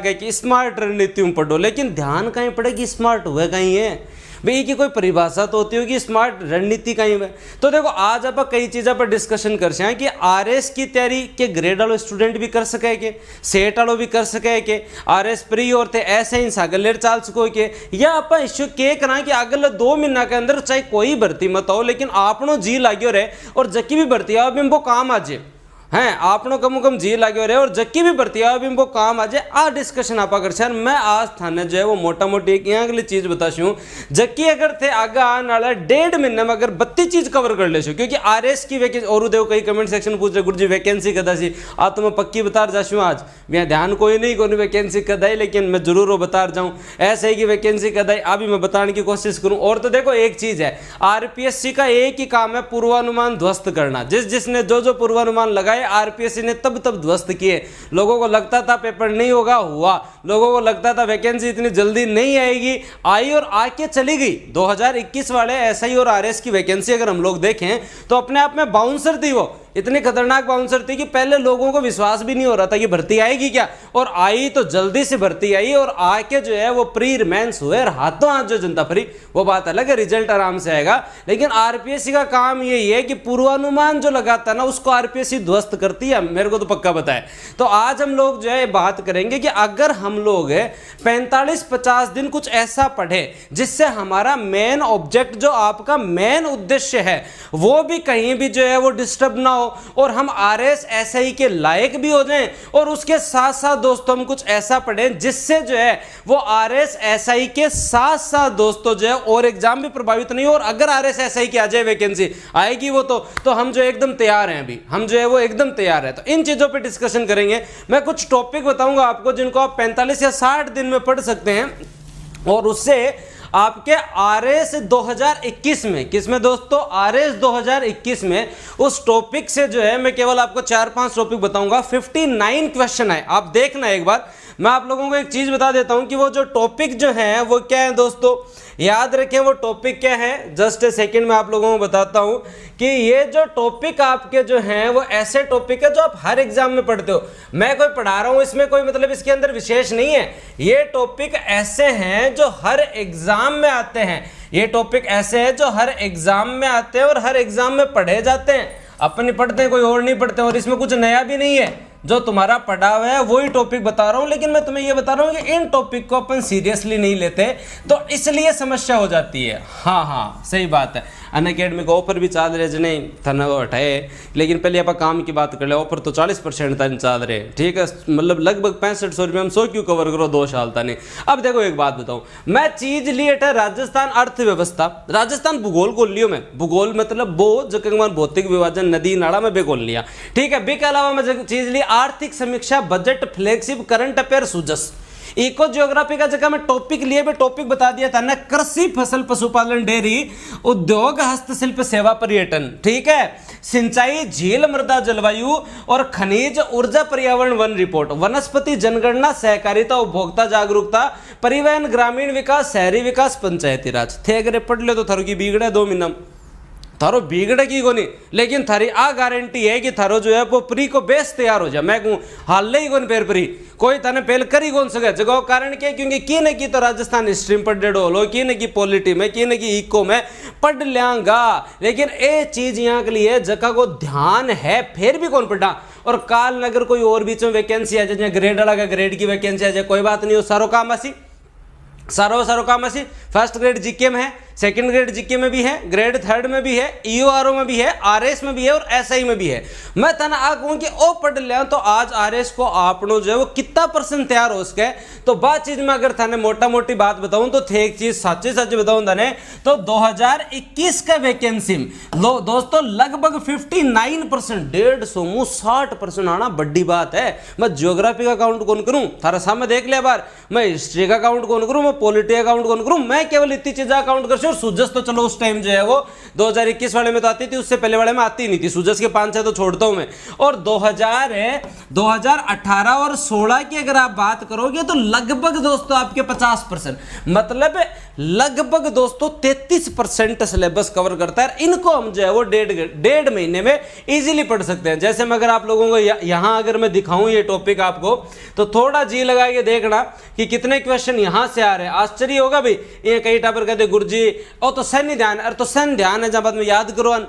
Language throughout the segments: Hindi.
गया कि स्मार्ट रणनीति में पढ़ो, लेकिन ध्यान कहीं पड़ेगी स्मार्ट हुए कहीं है भाई की कोई परिभाषा तो होती होगी स्मार्ट रणनीति कहीं है। तो देखो आज आप कई चीज़ों पर डिस्कशन कर सकें कि आरएस की तैयारी के ग्रेड वालों स्टूडेंट भी कर सके के, सेट वालों भी कर सके के, आरएस प्री और थे ऐसे ही सागलेर चाल सको के, या आप इश्यू के करा कि अगले 2 महीना के अंदर चाहे कोई भर्ती मत हो लेकिन आपनो जी लाग्यो रहे और जकी भी भर्ती आओ बिम्बो काम आ जाए हैं, आपनो कम जी लाग्यो रहे और जक्की भी भर्ती आओ बिम्बो काम आ जाए। आ डिस्कशन आपा कर सर मैं आज थाने जो है वो मोटा मोटी एक यहाँ अगली चीज बताशूँ, जक्की अगर थे आगे आने वाला 1.5 महीने में अगर 32 चीज कवर कर ले, क्योंकि आरएस की वैकेंसी और देखो कई कमेंट सेक्शन पूछ रहे गुरुजी वैकेंसी कदा सी, आ तो मैं पक्की बता जाशूँ आज मैं ध्यान कोई नहीं कौन वैकेंसी कदाई, लेकिन मैं जरूर वो बता जाऊँ ऐसे ही कि वैकेंसी कदाई अभी मैं बताने की कोशिश करूँ। और तो देखो एक चीज है आरपीएससी का एक ही काम है पूर्वानुमान ध्वस्त करना, जिसने जो पूर्वानुमान लगाए आरपीएससी ने तब ध्वस्त किए। लोगों को लगता था पेपर नहीं होगा, हुआ, लोगों को लगता था वैकेंसी इतनी जल्दी नहीं आएगी, आई और आके चली गई। 2021 वाले एसआई और आरएस की वैकेंसी अगर हम लोग देखें तो अपने आप में बाउंसर थी, वो इतनी खतरनाक बाउंसर थी कि पहले लोगों को विश्वास भी नहीं हो रहा था कि भर्ती आएगी क्या, और आई तो जल्दी से भर्ती आई और आके जो है वो प्री रिमेंस हुए और हाथों हाथ जो जनता फ्री, वो बात अलग है, रिजल्ट आराम से आएगा। लेकिन आरपीएससी का काम यही है कि पूर्वानुमान जो लगाता है ना उसको आरपीएससी ध्वस्त करती है, मेरे को तो पक्का पता है। तो आज हम लोग जो है बात करेंगे कि अगर हम लोग 45-50 दिन कुछ ऐसा पढ़े जिससे हमारा मेन ऑब्जेक्ट जो आपका मेन उद्देश्य है वो भी कहीं भी जो है वो डिस्टर्ब ना हो और हम आरएस एसआई के लायक भी हो जाएं, और उसके साथ साथ दोस्तों हम कुछ ऐसा पढ़ें जिससे जो है वो आरएस एसआई के साथ साथ दोस्तों जो है और एग्जाम भी प्रभावित नहीं हो। और अगर आरएस एसआई की आ जाए वैकेंसी आएगी वो तो हम जो एकदम तैयार हैं, अभी हम जो है वो एकदम तैयार है। तो इन चीजों पे डिस्कशन करेंगे, मैं कुछ टॉपिक बताऊंगा आपको जिनको आप 45 या 60 दिन में पढ़ सकते हैं और उससे आपके आरएस 2021 में, किसमें दोस्तों, आरएस 2021 में उस टॉपिक से जो है मैं केवल आपको 4-5 टॉपिक बताऊंगा। 59 क्वेश्चन है, आप देखना एक बार। मैं आप लोगों को एक चीज बता देता हूं कि वो जो टॉपिक जो है वो क्या है दोस्तों, याद रखें वो टॉपिक क्या है। जस्ट ए सेकंड में आप लोगों को बताता हूं कि ये जो टॉपिक आपके जो हैं वो ऐसे टॉपिक है जो आप हर एग्जाम में पढ़ते हो। मैं कोई पढ़ा रहा हूं इसमें कोई मतलब इसके अंदर विशेष नहीं है, ये टॉपिक ऐसे हैं जो हर एग्जाम में आते हैं, ये टॉपिक ऐसे हैं जो हर एग्जाम में आते हैं और हर एग्जाम में पढ़े जाते हैं। अपने पढ़ते हैं, कोई और नहीं पढ़ते, और इसमें कुछ नया भी नहीं है, जो तुम्हारा पढ़ा हुआ है वही टॉपिक बता रहा हूं। लेकिन मैं तुम्हें यह बता रहा हूं कि इन टॉपिक को अपन सीरियसली नहीं लेते तो इसलिए समस्या हो जाती है। हाँ सही बात है। अनअकैडमी का ऑफर भी चल रहे जिन्हें थाना वो हटाए, लेकिन पहले आप काम की बात कर ले। ऑफर तो 40% तक चल रहे, ठीक है, मतलब लगभग 6500 रुपये हम 100 क्यों कवर करो 2 साल तक नहीं। अब देखो एक बात बताऊं, मैं चीज ली है राजस्थान अर्थव्यवस्था, राजस्थान भूगोल को लियो मैं, भूगोल मतलब भौतिक विभाजन नदी नाड़ा में बेगोल लिया, ठीक है। बी के अलावा मैं चीज ली आर्थिक समीक्षा, बजट, फ्लैगशिप, करंट अफेयर, सुजस, इको ज्योग्राफी का जगह मैं टॉपिक लिए भी टॉपिक बता दिया था ना, कृषि, फसल, पशुपालन, डेयरी, उद्योग, हस्तशिल्प, सेवा, पर्यटन, ठीक है, सिंचाई, झील, मृदा, जलवायु और खनिज, ऊर्जा, पर्यावरण, वन रिपोर्ट, वनस्पति, जनगणना, सहकारिता, उपभोक्ता जागरूकता, परिवहन, ग्रामीण विकास, शहरी विकास, पंचायती राज। थे अगर पढ़ ले तो थारो की बिगड़े 2 महीना थारो बिगड़े की कोनी, लेकिन थारी आ गारंटी है कि थारो जो है वो प्री को बेस तैयार हो जाए। मैं कहूँ हाल ही कौन पेर प्री कोई थाने पहल करी कौन सके जगह, कारण क्या, क्योंकि की न की तो राजस्थान स्ट्रीम पढ़ डेढ़ो लो, की न की पॉलिटी में, की न की इको में पढ़ लियांगा, लेकिन ये चीज यहाँ के लिए जगह को ध्यान है फिर भी कौन पढ़ा। और काल अगर कोई और बीच में वैकेंसी आ जाए, ग्रेड वाला का ग्रेड की वैकेंसी आ जाए, कोई बात नहीं, हो सारो काम आसी, सारो काम ऐसी। फर्स्ट ग्रेड जीके में है, सेकंड ग्रेड जीके में भी है, ग्रेड 3 में भी है, ईओआरओ में भी है, आरएस में भी है और एसआई में भी है। मैं तना आ कहूं कि ओ पढ़ लिया तो आज आरएस को आपनो जो है वो कितना % तैयार हो सके। तो बात चीज में अगर थाने मोटा मोटी बात बताऊं तो थे एक चीज सच्ची बताऊं थाने तो 2021 का वैकेंसी लो दोस्तों लगभग 59%, 150 मुंह 60% आना बड़ी बात है। मैं ज्योग्राफी का काउंट कौन करूं, थारा सामने देख लिया बार, मैं हिस्ट्री का काउंट कौन करूं, मैं पॉलिटी का काउंट कौन करूं, मैं केवल इतनी चीजें काउंट कर। और सुजस तो चलो उस टाइम जो है वो 2021 वाले में तो आती थी, उससे पहले वाले में आती नहीं थी, सुजस के 5-6 तो छोड़ता हूं मैं। और 2018 और 16 की अगर आप बात करोगे तो लगभग दोस्तों आपके 50%, मतलब लगभग दोस्तों 33% सिलेबस कवर करता है। इनको हम जो है वो डेढ़ महीने में इजीली पढ़ सकते हैं। जैसे मैं अगर आप लोगों को यहाँ अगर मैं दिखाऊं ये टॉपिक आपको, तो थोड़ा जी लगा के देखना कि कितने क्वेश्चन यहाँ से आ रहे हैं। आश्चर्य होगा भाई, ये कई टापर कहते गुरुजी ओ तो सैन्य ध्यान, अरे तो सैन्य ध्यान है जब बाद में याद करो।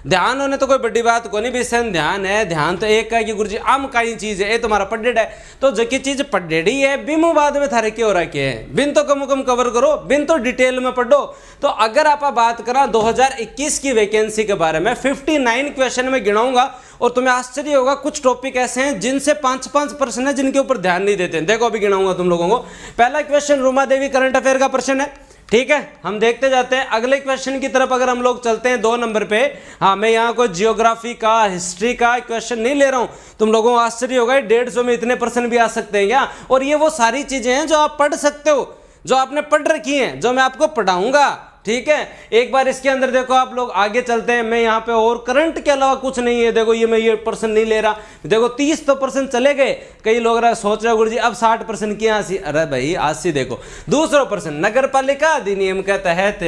ध्यान होने तो कोई बड़ी बात को नहीं भी, सन ध्यान है, ध्यान तो एक है कि गुरुजी आम का ही चीज है, ये तुम्हारा पढ़ेड है, तो जकी चीज पढ़ेड़ी है बिमु बाद में थारे क्यों रखे है, बिन तो कम कवर करो, बिन तो डिटेल में पढ़ो। तो अगर आप बात करा 2021 की वैकेंसी के बारे में 59 क्वेश्चन में गिनाऊंगा और तुम्हें आश्चर्य होगा कुछ टॉपिक ऐसे हैं जिनसे 5-5 प्रश्न है जिनके ऊपर ध्यान नहीं देते। देखो अभी गिनाऊंगा तुम लोगों को। पहला question Ruma Devi current affair का प्रश्न है, ठीक है, हम देखते जाते हैं। अगले क्वेश्चन की तरफ अगर हम लोग चलते हैं 2 नंबर पे, हाँ मैं यहाँ कोई जियोग्राफी का हिस्ट्री का क्वेश्चन नहीं ले रहा हूँ, तुम लोगों को आश्चर्य होगा 150 में इतने प्रश्न भी आ सकते हैं क्या। और ये वो सारी चीजें हैं जो आप पढ़ सकते हो, जो आपने पढ़ रखी हैं, जो मैं आपको पढ़ाऊंगा, ठीक है। एक बार इसके अंदर देखो आप लोग आगे चलते हैं। मैं यहाँ पे और करंट के अलावा कुछ नहीं है, देखो ये मैं ये पर्सन नहीं ले रहा, देखो 30 तो पर्सन चले गए। कई लोग सोच रहे गुरुजी अब 60% की 80, अरे भाई 80 देखो। दूसरा प्रश्न, नगर पालिका अधिनियम के तहत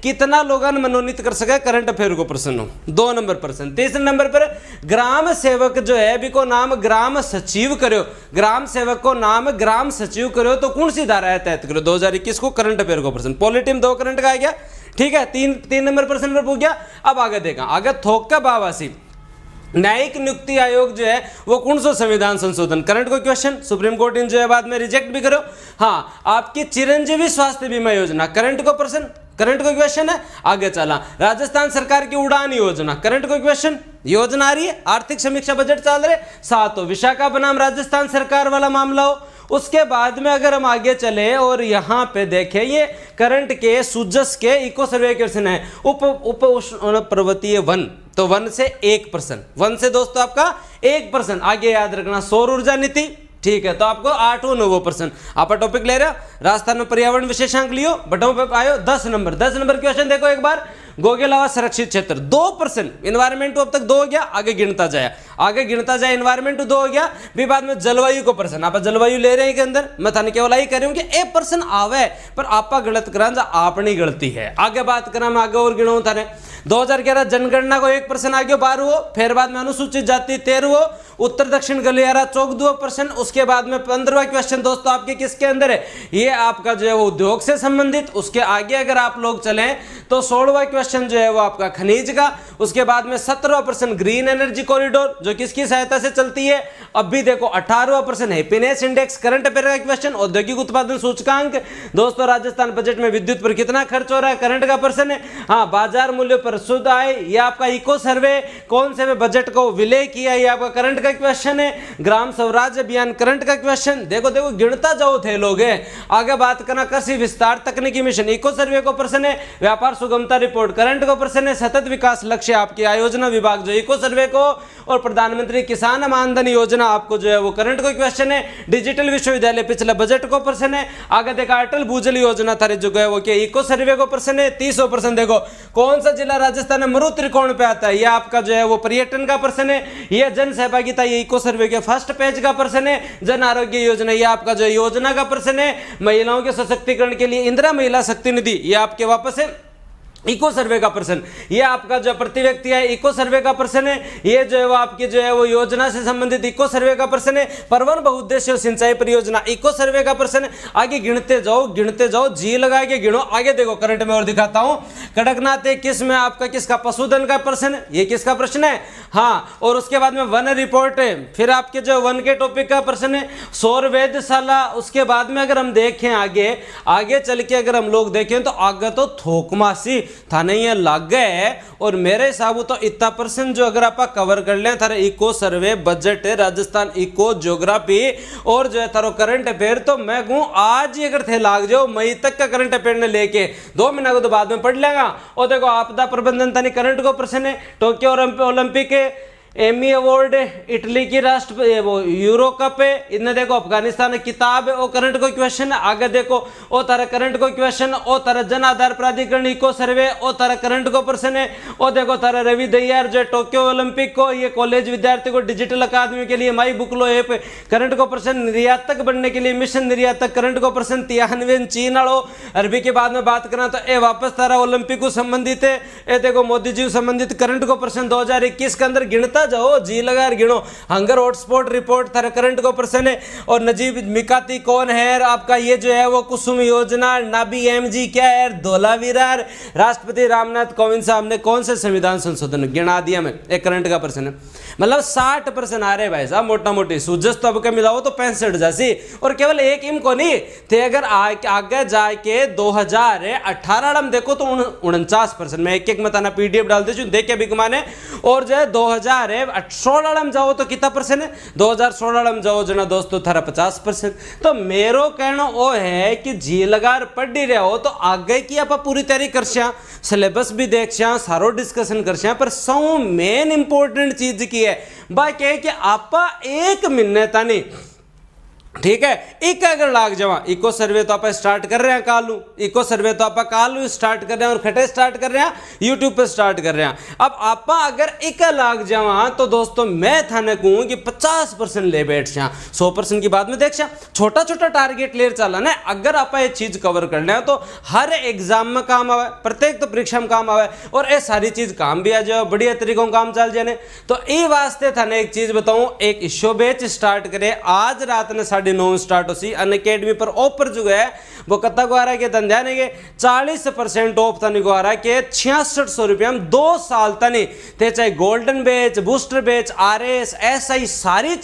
कितना लोगों ने मनोनीत कर सके, करंट अफेयर को प्रश्न हो। 2 नंबर प्रश्न। तीसरे नंबर पर ग्राम सेवक जो है भी को नाम ग्राम सचिव करो, ग्राम सेवक को नाम ग्राम सचिव करो तो कौन सी धारा है तहत करो, 2021 को करंट अफेयर को प्रश्न। पॉलिटिम 2 करंट का आ गया, ठीक है। 3 नंबर प्रश्न पर पूछ गया। अब आगे देखा, आगे थोक का बावासी न्यायिक नियुक्ति आयोग जो है वो कौन सा संविधान संशोधन, करंट को क्वेश्चन, सुप्रीम कोर्ट इन जो है बाद में रिजेक्ट भी करो। हाँ, आपकी चिरंजीवी स्वास्थ्य बीमा योजना, करंट को प्रश्न, करंट को क्वेश्चन है। आगे चला, राजस्थान सरकार की उड़ान योजना, करंट को क्वेश्चन, योजना आ रही है, आर्थिक समीक्षा बजट चल रहे। 7 विशाखा बनाम राजस्थान सरकार वाला मामला हो। उसके बाद में अगर हम आगे चले और यहाँ पे देखें, ये करंट के सुजस के इको सर्वे क्वेश्चन है, उप उष्ण पर्वतीय वन, तो वन से 1%, वन से दोस्तों आपका 1%। आगे याद रखना सौर ऊर्जा नीति, ठीक है, तो आपको 8-9% आप टॉपिक ले रहे हो। राजस्थान में पर्यावरण विशेषांक लियो, बटों पे आयो 10 नंबर क्वेश्चन देखो एक बार। गोगेलावा संरक्षित क्षेत्र 2%, इन्वायरमेंट अब तक 2 हो गया, आगे गिनता जाए, इन्वायरमेंट 2 हो गया। भी बाद में जलवायु को प्रश्न, आप जलवायु ले रहे हैं के अंदर, मैं थाने केवल यही कह रही हूँ कि 1% आवे, पर आपा गलत करा जा अपनी गलती है। आगे बात करा मैं आगे और गिनाऊं थाने 2011 जनगणना को 1% आ गया 12, फिर बाद में अनुसूचित जाति 13, उत्तर दक्षिण गलियारा 14%। उसके बाद में 15वां क्वेश्चन दोस्तों आपके किसके अंदर है, ये आपका जो है वो उद्योग से संबंधित। उसके आगे अगर आप लोग चलें तो 16वां क्वेश्चन जो है वो आपका खनिज का। उसके बाद में 17वां प्रश्न ग्रीन एनर्जी कॉरिडोर जो किसकी सहायता से चलती है। अब भी देखो 18वां प्रश्न हैप्पीनेस इंडेक्स, करंट अफेयर का क्वेश्चन, औद्योगिक उत्पादन सूचकांक दोस्तों, राजस्थान बजट में विद्युत पर कितना खर्च हो रहा है, करंट का प्रश्न है। हाँ, बाजार मूल्य पर शुद्ध आय, ये आपका इको सर्वे कौन से बजट को विलय किया, ये आपका करंट का क्वेश्चन है। ग्राम स्वराज अभियान, करंट का क्वेश्चन। देखो गिनता जाओ थे लोग। आगे बात करना कृषि विस्तार तकनीकी मिशन, इको सर्वे को प्रश्न है। व्यापार सुगमता रिपोर्ट, करंट को प्रश्न है। सतत विकास लक्ष्य आपकी आयोजना विभाग जो इको सर्वे को, और प्रधानमंत्री किसान मानधन योजना आपको जो है वो करंट को क्वेश्चन है। डिजिटल विश्वविद्यालय पिछले बजट को प्रश्न है। आगे देखा अटल भूजल योजना थारे जो है वो क्या इको सर्वे को प्रश्न है। 30% देखो कौन सा जिला राजस्थान में मरु त्रिकोण पे आता है, ये आपका जो है वो पर्यटन का प्रश्न है। ये जन सहभागिता, ये इको सर्वे के फर्स्ट पेज का प्रश्न है। जन आरोग्य योजना, ये आपका जो योजना का प्रश्न है। महिलाओं के सशक्तिकरण के लिए इंदिरा महिला शक्ति निधि, ये आपके वापस है इको सर्वे का प्रश्न। ये आपका जो प्रति व्यक्ति है इको सर्वे का प्रश्न है। ये जो है वो आपकी जो है वो योजना से संबंधित इको सर्वे का प्रश्न है। परवन बहुउद्देश्य सिंचाई परियोजना, इको सर्वे का प्रश्न है। आगे गिनते जाओ, जी लगा के गिनो। आगे देखो करंट में और दिखाता हूं, कड़कनाथ किस में आपका किसका पशुधन का प्रश्न है, ये किसका प्रश्न है। हाँ, और उसके बाद में वन रिपोर्ट है, फिर आपके जो वन के टॉपिक का प्रश्न है। सौर वेधशाला, उसके बाद में अगर हम देखें आगे चल के अगर हम लोग देखें तो आगे तो थोकमासी थाने ये लाग गए। और मेरे हिसाब तो इतना परसेंट जो अगर आप कवर कर लें थारे इको सर्वे बजट राजस्थान इको ज्योग्राफी और जो है थारो करंट अफेयर, तो मैं कहूँ आज ही अगर थे लाग जाओ मई तक का करंट अफेयर ने लेके 2 महीना को तो बाद में पढ़ लेगा। और देखो आपदा प्रबंधन थानी करंट को प्रश्न है। टोक्यो ओलंपिक एमी अवार्ड है, इटली की राष्ट्र वो यूरो कप है, इन्हें देखो अफगानिस्तान की किताब है, वो करंट को क्वेश्चन है। आगे देखो ओ तरह करंट को क्वेश्चन, ओ तरह जन आधार प्राधिकरण इको सर्वे, ओ तरह करंट को प्रश्न है। ओ देखो तरह रवि दहियार जो टोक्यो ओलंपिक को, ये कॉलेज विद्यार्थी को डिजिटल अकादमी के लिए my book low app current को प्रश्न, निर्यातक बनने के लिए मिशन निर्यातक करंट को प्रश्न, तियानवे चीन वालों अरबी के बाद में बात करें तो ए वापस तारा ओलंपिक को संबंधित है। ए देखो मोदी जी संबंधित करंट को प्रश्न 2021 के अंदर गिनता जाओ, जी लगा गिनो। हंगर हॉटस्पॉट रिपोर्ट तारा करंट को प्रश्न है। और नजीब मिकाती कौन है, आपका ये जो है वो कुसुम योजना, नाबी एमजी क्या है, धोलावीरा, राष्ट्रपति रामनाथ कोविंद साहब ने कौन से संविधान संशोधन गिना दिया। में एक करंट का प्रश्न है, मतलब 60 प्रश्न आ रहे भाई साहब मोटा मोटी सूजस तो अब के मिलाओ तो 65 जासी। और केवल एक इनको नहीं थे, अगर आगे जाके 2018 में देखो तो 49%। मैं एक मताना पीडीएफ डाल दीजिए देखे भी कमाने। और जो है 2016 में जाओ तो कितना परसेंट है, 2016 में जाओ जना दोस्तों थारा 50%। तो मेरो कहना वो है कि जी लगार पढ़ ही रहे हो तो आगे की आप पूरी तैयारी कर सिलेबस भी देख सारो डिस्कशन कर, पर सौ मेन इंपॉर्टेंट चीज की है बाकी है कि आपा एक महीने तानी ठीक है एक अगर लाग जावा। इको सर्वे तो आप स्टार्ट कर रहे हैं कालू, इको सर्वे तो आप कालू स्टार्ट कर रहे हैं और खटे स्टार्ट कर रहे हैं, यूट्यूब पे स्टार्ट कर रहे हैं। अब आप अगर एक लाग जावा तो दोस्तों मैं थाने कहूँ कि 50% ले बैठ जा, 100% की बात में देख छोटा छोटा टारगेट ले चला ना। अगर आप ये चीज कवर कर ले तो हर एग्जाम में काम आवे, प्रत्येक तो परीक्षा में काम आवे और ये सारी चीज काम भी आ जाए, बढ़िया तरीकों काम चल जाने। तो ये वास्ते थाने एक चीज बताऊं, एक इशो बैच स्टार्ट करे आज रात ने 9:30 स्टार्ट हो सी अनअकैडमी पर ऑफर जो है वो कत्ता को आ रहा है कि धंधा ने के 40% ऑफ तनी को आ रहा है कि 6600 रुपया में 2 साल तनी ते चाहे golden batch, booster batch, RS, SI सारी